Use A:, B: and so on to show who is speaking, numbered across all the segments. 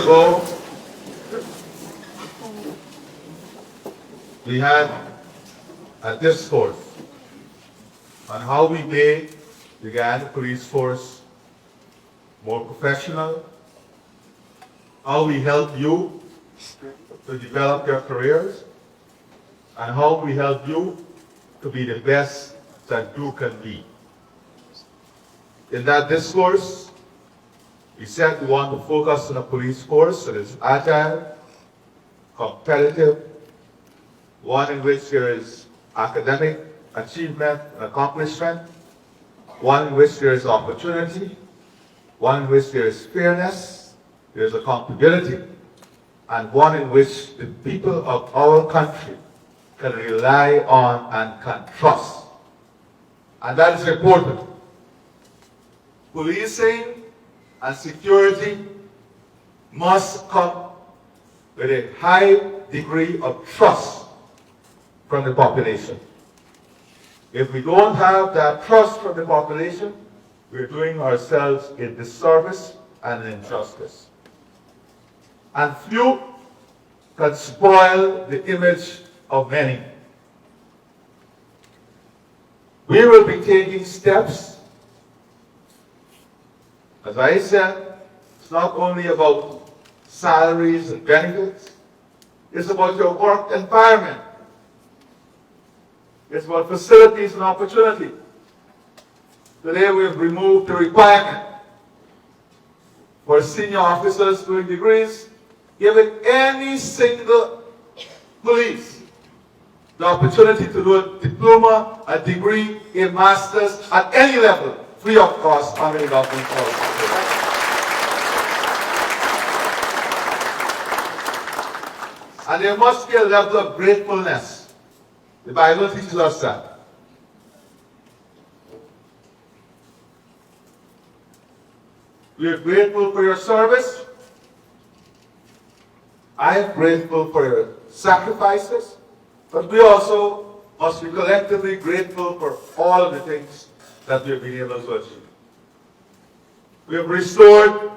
A: ago, we had a discourse on how we make the Guyana police force more professional, how we help you to develop your careers, and how we help you to be the best that you can be. In that discourse, we said we want to focus on a police force that is agile, competitive, one in which there is academic achievement and accomplishment, one in which there is opportunity, one in which there is fairness, there is accountability, and one in which the people of our country can rely on and can trust. And that is important. Policing and security must come with a high degree of trust from the population. If we don't have that trust from the population, we're doing ourselves a disservice and an injustice. And few can spoil the image of many. We will be taking steps. As I said, it's not only about salaries and benefits, it's about your work environment. It's about facilities and opportunity. Today we have removed the requirement for senior officers doing degrees, giving any single police the opportunity to do a diploma, a degree, a master's at any level, free of cost under the government policy. And there must be a level of gratefulness. The Bible teaches us that. We are grateful for your service. I am grateful for your sacrifices. But we also must be collectively grateful for all of the things that we have been able to achieve. We have restored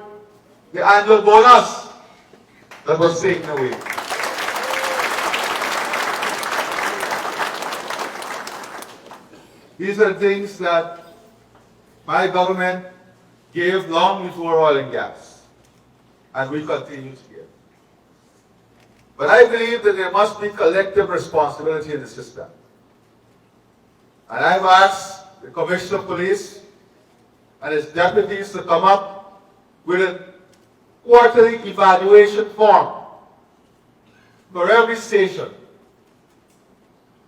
A: the annual bonus that was taken away. These are things that my government gave long before oil and gas, and we continue to give. But I believe that there must be collective responsibility in the system. And I've asked the Commissioner of Police and his deputies to come up with a quarterly evaluation form for every station,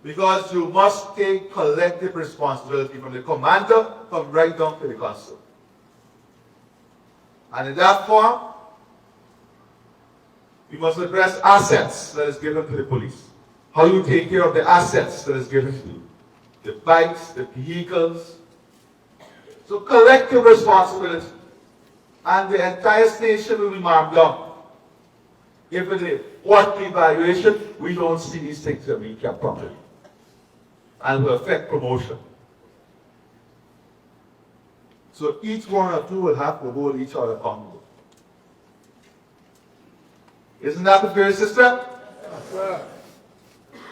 A: because you must take collective responsibility from the commander, from right down to the constable. And in that form, we must address assets that is given to the police. How you take care of the assets that is given to you. The bikes, the vehicles. So collective responsibility. And the entire station will be marked down. If in the quarterly evaluation, we don't see these things that being kept properly. And will affect promotion. So each one or two will have to hold each other accountable. Isn't that the fair system? Yes, sir.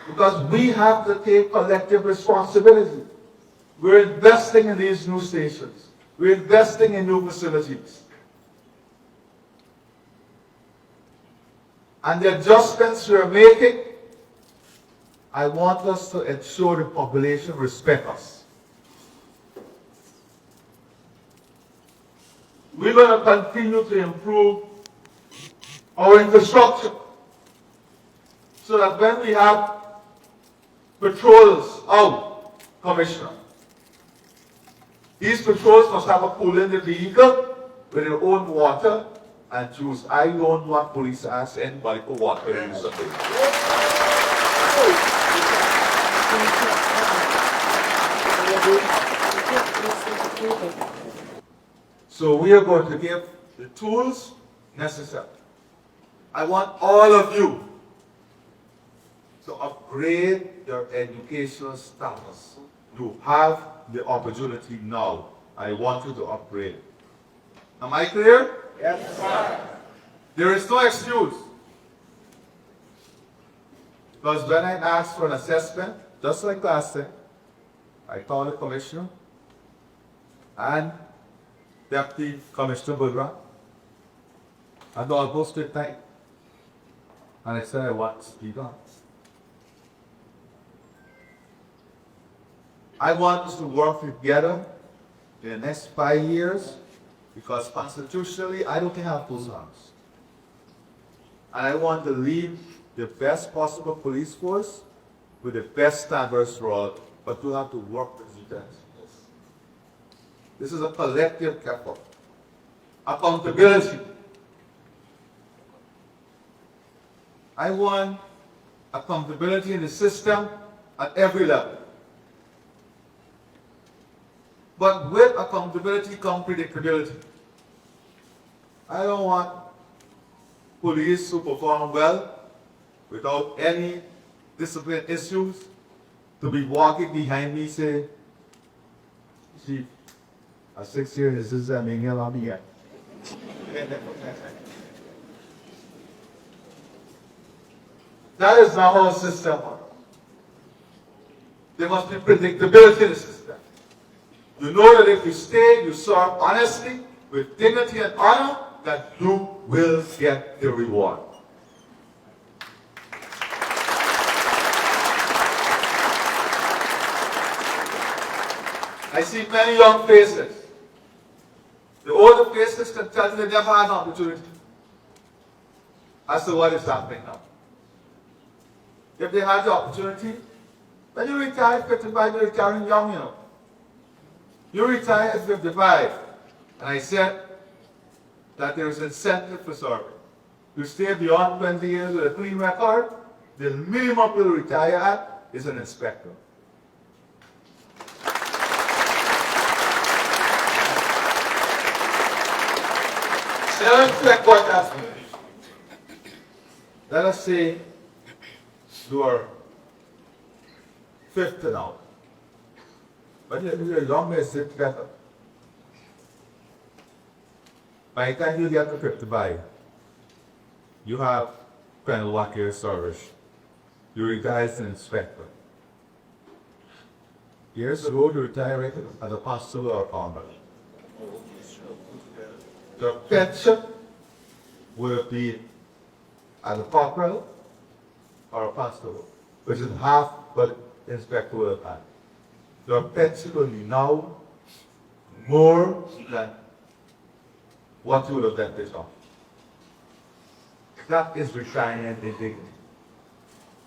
A: Because we have to take collective responsibility. We're investing in these new stations. We're investing in new facilities. And the adjustments we're making, I want us to ensure the population respect us. We're going to continue to improve our infrastructure so that when we have patrols out, Commissioner, these patrols must have a pool in the vehicle with their own water and juice. I don't want police to ask anybody for water to use something. So we are going to give the tools necessary. I want all of you to upgrade your educational status. You have the opportunity now. I want you to upgrade. Am I clear?
B: Yes, sir.
A: There is no excuse. Because when I asked for an assessment, just like last time, I called the commissioner and Deputy Commissioner Budra and almost at night. And I said I want to speak on. I want us to work together in the next 5 years because constitutionally I don't think I have two sons. And I want to leave the best possible police force with the best standards for all, but we have to work with each other. This is a collective effort. Accountability. I want accountability in the system at every level. But with accountability comes predictability. I don't want police who perform well without any discipline issues to be walking behind me saying, Chief, at 6 years, this is a mingel on me yet. That is not how a system works. There must be predictability in the system. You know that if you stay, you serve honestly, with dignity and honor, that you will get the reward. I see many young faces. The older faces can tell you they never had an opportunity as to what is happening now. If they had the opportunity, when you retire at 55, you're retiring young, you know. You retire at 55. And I said that there is incentive for serving. You stay beyond 20 years with a clean record, the minimum you'll retire at is an inspector. Let us say you are 50 now. But you're young, it's better. By the time you get to 55, you have kind of lucky service. You retire as an inspector. Years ago, you retired as a pastor or farmer. Your pension will be as a corporal or a pastor, which is half what the inspector will have. Your pension will be now more than what you would have done this off. That is retirement in dignity.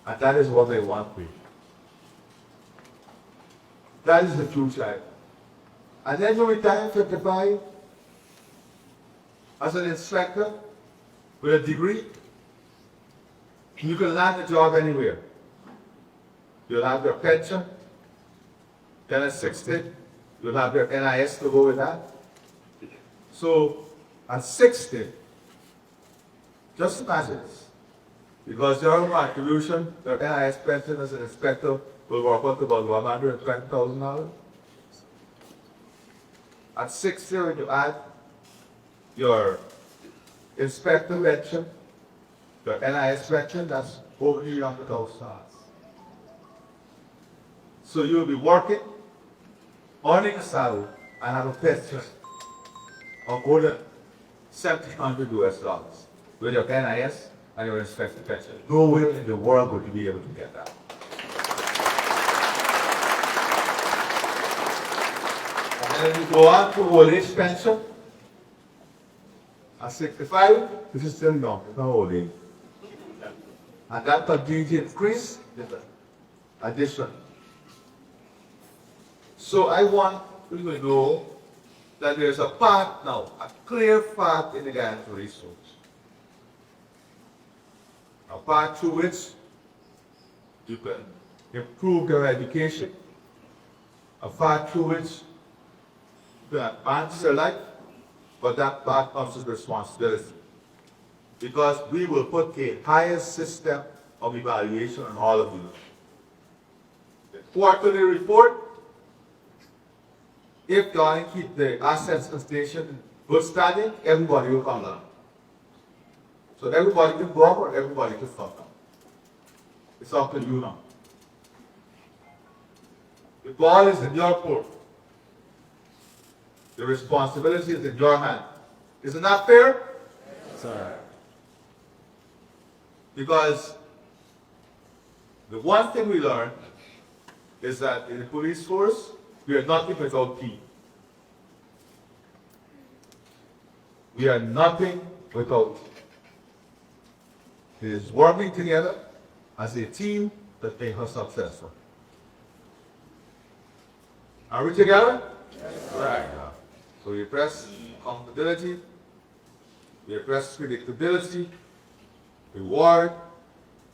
A: And that is what they want for you. That is the future. And then you retire at 55 as an inspector with a degree. You can land a job anywhere. You'll have your pension. Then at 60, you'll have your NIS to go with that. So at 60, just imagine this. Because your contribution, your NIS pension as an inspector will work out to about $120,000. At 60, when you add your inspector pension, your NIS pension, that's over $300,000. So you'll be working, earning a salary, and have a pension of more than $1,700 US with your NIS and your inspector pension. Nowhere in the world would you be able to get that. And then you go on to old age pension. At 65, this is still young, it's not old age. And that continues to increase with addition. So I want you to know that there's a path now, a clear path in the Guyana resource. A path through which you can improve your education, a path through which you can advance your life, but that path comes with responsibility. Because we will put a higher system of evaluation on all of you. The quarterly report, if you want to keep the assets and station in good standing, everybody will come down. So everybody can go up or everybody can stop now. It's up to you now. The ball is in your court. The responsibility is in your hand. Isn't that fair?
B: Sir.
A: Because the one thing we learned is that in the police force, we are nothing without team. We are nothing without team. It is working together as a team that makes us successful. Are we together?
B: Yes.
A: Right. So we address accountability, we address predictability, reward,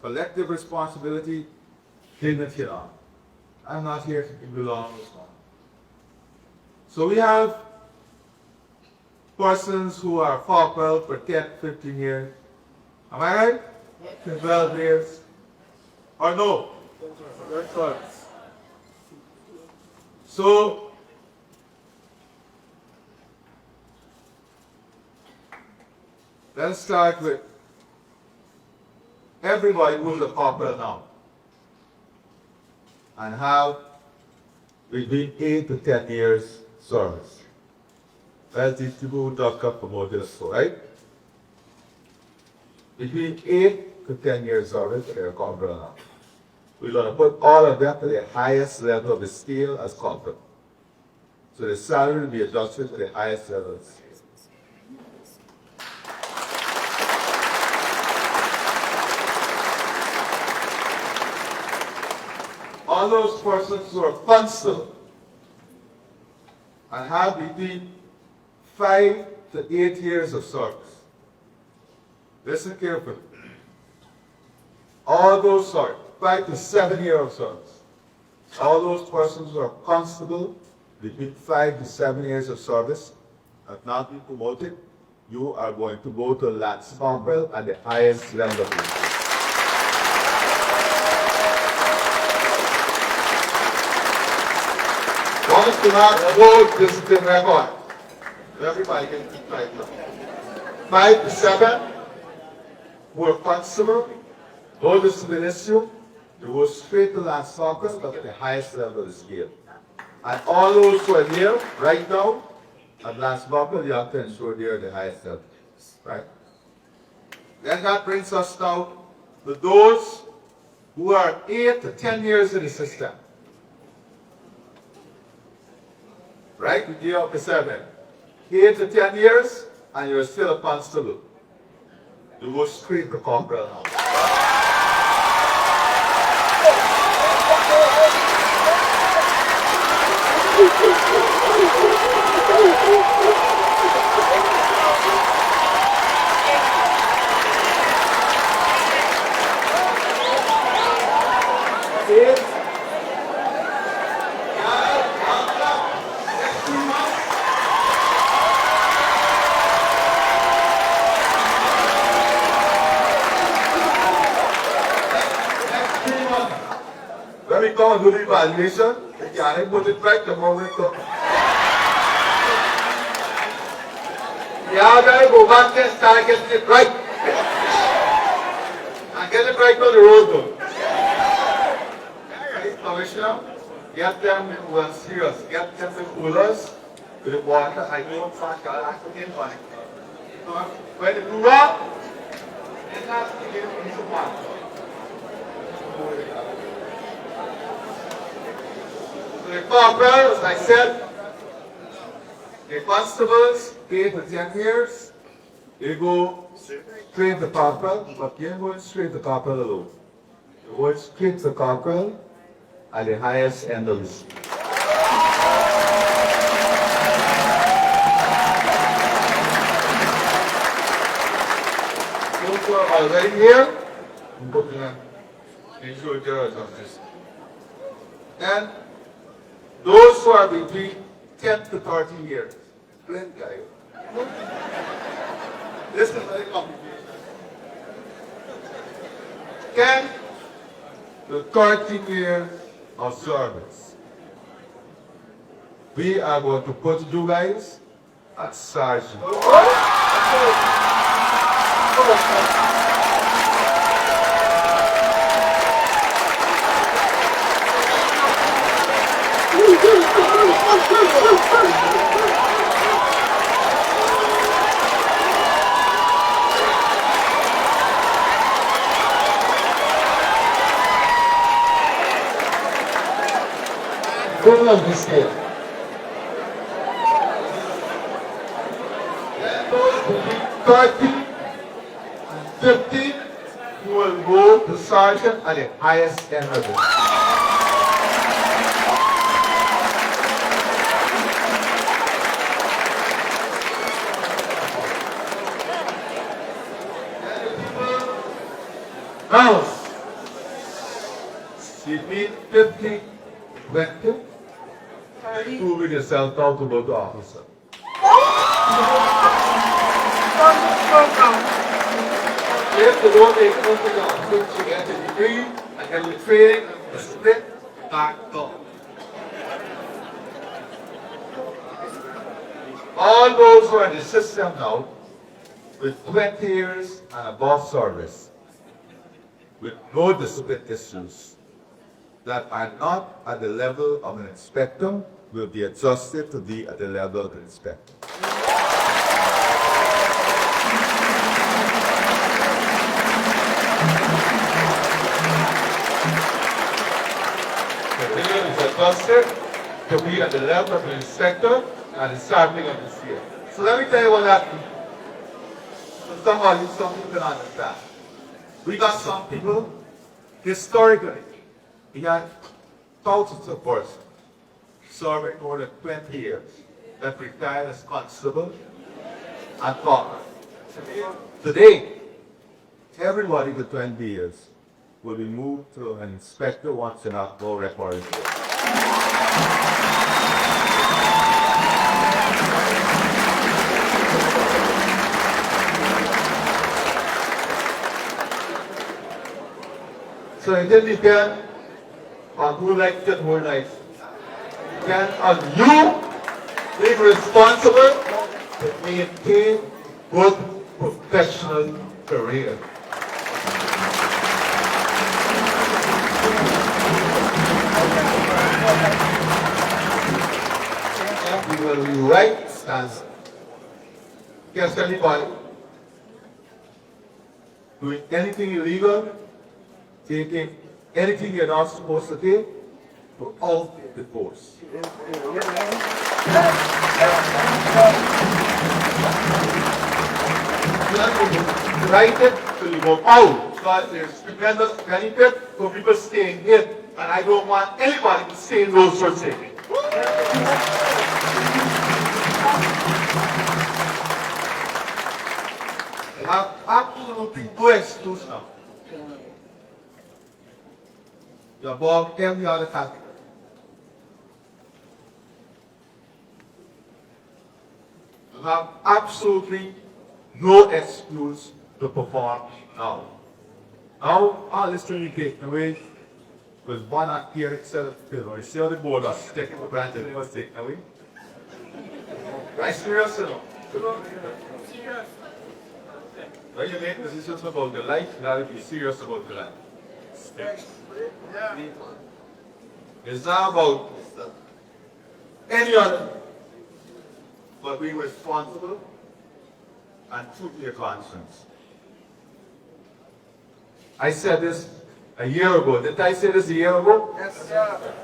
A: collective responsibility, dignity. I'm not here to belong this one. So we have persons who are corporal for 10, 15 years. Am I right? 12 years. Or no?
B: That's right.
A: So, let's start with everybody who's a corporal now and have between 8 to 10 years service. That's the people who got promoted, right? Between 8 to 10 years service, they're a corporal now. We're going to put all of them to the highest level of the scale as corporal. So the salary will be adjusted to the highest levels. All those persons who are constable and have between 5 to 8 years of service. Listen carefully. All those, 5 to 7 years of service. All those persons who are constable between 5 to 7 years of service have not been promoted. You are going to go to Lance Corporal at the highest level of the Once you have a whole discipline record, everybody can keep track of it. 5 to 7 who are constable, no discipline issue, you go straight to Lance Corporal, but at the highest level of the scale. And all those who are here right now at Lance Corporal, you have to ensure they are the highest level. Right? Then that brings us now to those who are 8 to 10 years in the system. Right? We give up the 7. 8 to 10 years, and you're still a constable. You go straight to corporal now. When we come and do the evaluation, we can't put it right the moment we come. Yeah, guys, go back there and start getting it right. And get it right on the road though. Right, Commissioner? Get them well serious. Get them the coolers with the water. I don't find that in money. When you do that, it has to give you some water. The corporals, as I said, the constables, 8 to 10 years, they go straight to corporal, but you're going straight to corporal alone. You're going straight to corporal at the highest end of the scale. Those who are already here, go to them. Ensure your justice. And those who are between 10 to 13 years. Plain guy. This is very complicated. 10 to 13 years of service. We are going to put you guys at sergeant.
C: Good luck this year.
A: Then those between 30 and 50 who will go to sergeant at the highest end of it. Now, between 50, 20, proving yourself out to go to officer. If you don't take over the office, you get a degree, and then you training, you split, back up. All those who are in the system now, with 20 years and above service, with no discipline issues, that are not at the level of an inspector will be adjusted to be at the level of an inspector. The level is adjusted to be at the level of an inspector and it's starting of this year. So let me tell you what that means. So somebody, some people can understand. We got some people, historically, we had thousands of persons serving more than 20 years that retired as constable and corporal. Today, everybody with 20 years will be moved to an inspector once in a no record. So it didn't depend on who liked it more nice. It depends on you being responsible to maintain good professional career. You will be right stance against anybody doing anything illegal, taking anything you're not supposed to take, throughout the course. Write it till you go out, because there's tremendous benefit for people staying in, and I don't want anybody to stay in those for saving. I have absolutely no excuse now. You're above every other country. You have absolutely no excuse to perform now. Now, all this training taken away was one act here instead of two. You see how the board was taken for granted, it was taken away. Right, serious or no? Serious. When you make decisions about your life, you have to be serious about your life. It's not about any other, but being responsible and true to your conscience. I said this a year ago. Didn't I say this a year ago?
C: Yes, sir.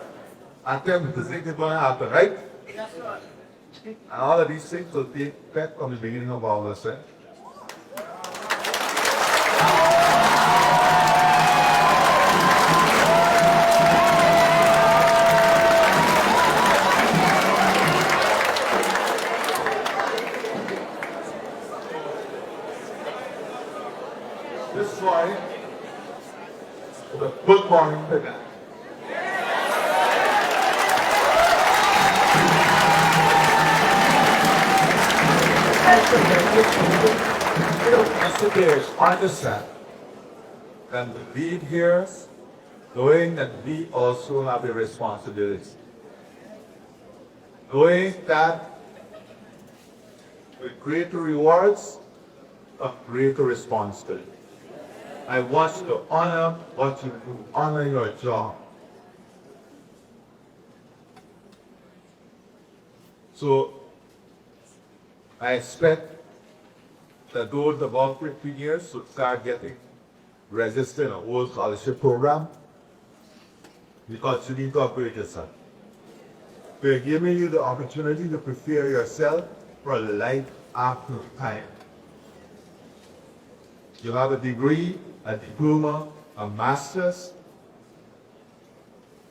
A: And tell me the thing is going to happen, right?
C: Yes, sir.
A: And all of these things will take effect from the beginning of all this. This is why the good morning to them. Understand and be here, knowing that we also have a responsibility. Knowing that with greater rewards of greater responsibility. I want you to honor what you do, honor your job. So I expect that those above 50 years should start getting registered in a whole scholarship program because you need to upgrade yourself. We're giving you the opportunity to prepare yourself for life after retirement. You have a degree, a diploma, a master's.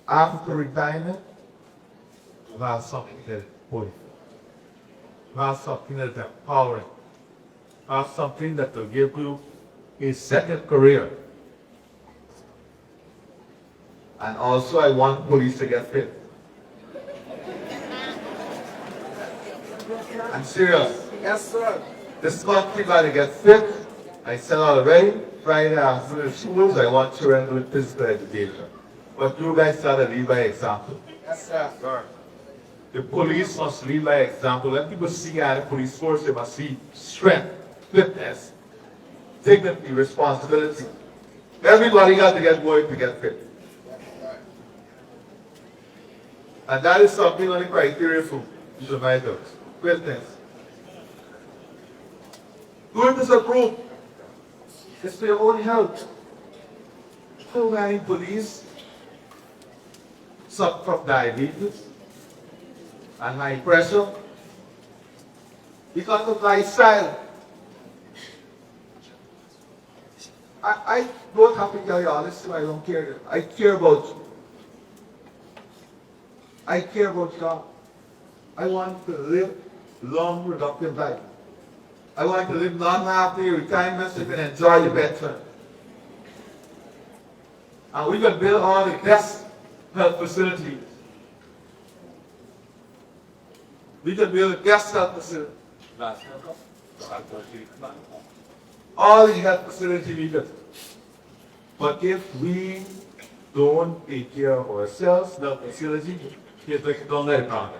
A: After retirement, you have something that is important. You have something that is empowering. You have something that will give you a second career. And also, I want police to get fit. I'm serious.
B: Yes, sir.
A: This country got to get fit. I said already, Friday after schools, I want children doing physical education. But you guys got to lead by example.
B: Yes, sir. Sir.
A: The police must lead by example. When people see at the police force, they must see strength, fitness, dignity, responsibility. Everybody got to get going to get fit. And that is something on the criteria for survivors. Fitness. Doing this approved. It's for your own health. So many police suffer from diabetes and high pressure because of lifestyle. I don't have to tell you honestly, I don't care. I care about you. I care about you. I want to live long, productive life. I want to live long after your retirement so you can enjoy your pension. And we can build all the best health facilities. We can build the best health facilities. All the health facilities we can. But if we don't take care of ourselves, the facility, don't let it happen.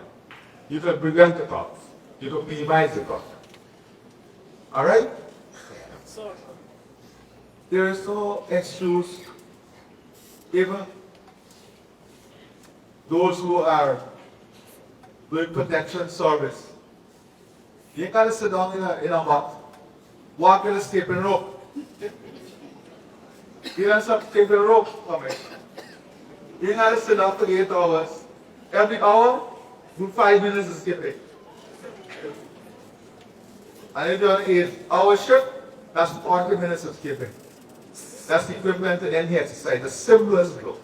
A: You can prevent the problems. You can minimize the problem. All right? There is no excuse. Even those who are doing protection service, you gotta sit down in a box, walk in a skipping rope. You gotta stop skipping rope for me. You gotta sit down for 8 hours. Every hour, do 5 minutes of skipping. And if you're on an 8-hour shift, that's 40 minutes of skipping. That's the equivalent to any exercise, the simplest goal.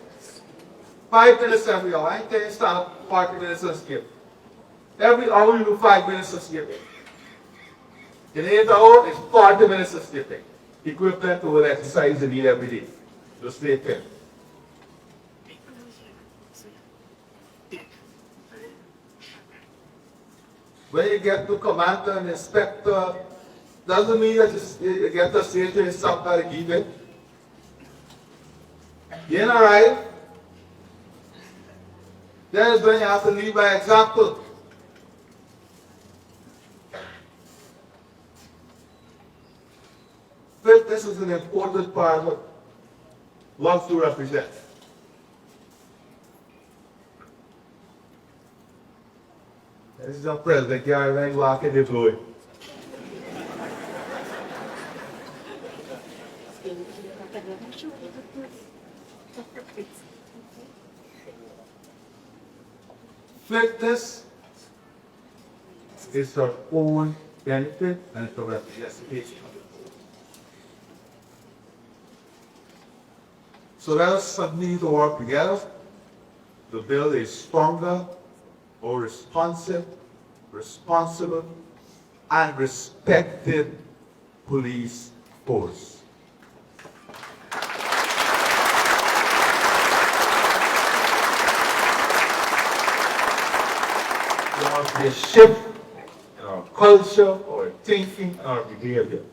A: 5 minutes every hour. I tell you, start 40 minutes of skip. Every hour you do 5 minutes of skipping. In 8 hours, it's 40 minutes of skipping. Equivalent to what exercise you need every day to stay fit. When you get to commander and inspector, doesn't mean that you get to say to yourself that you give it. You ain't arrive. That is when you have to lead by example. Fitness is an important part of what you represent. This is our president, Gary Lang, walking the floor. Fitness is our own benefit and it's a representation. So let us continue to work together to build a stronger, more responsive, responsible, and respected police force. There must be a shift in our culture, our thinking, and our behavior.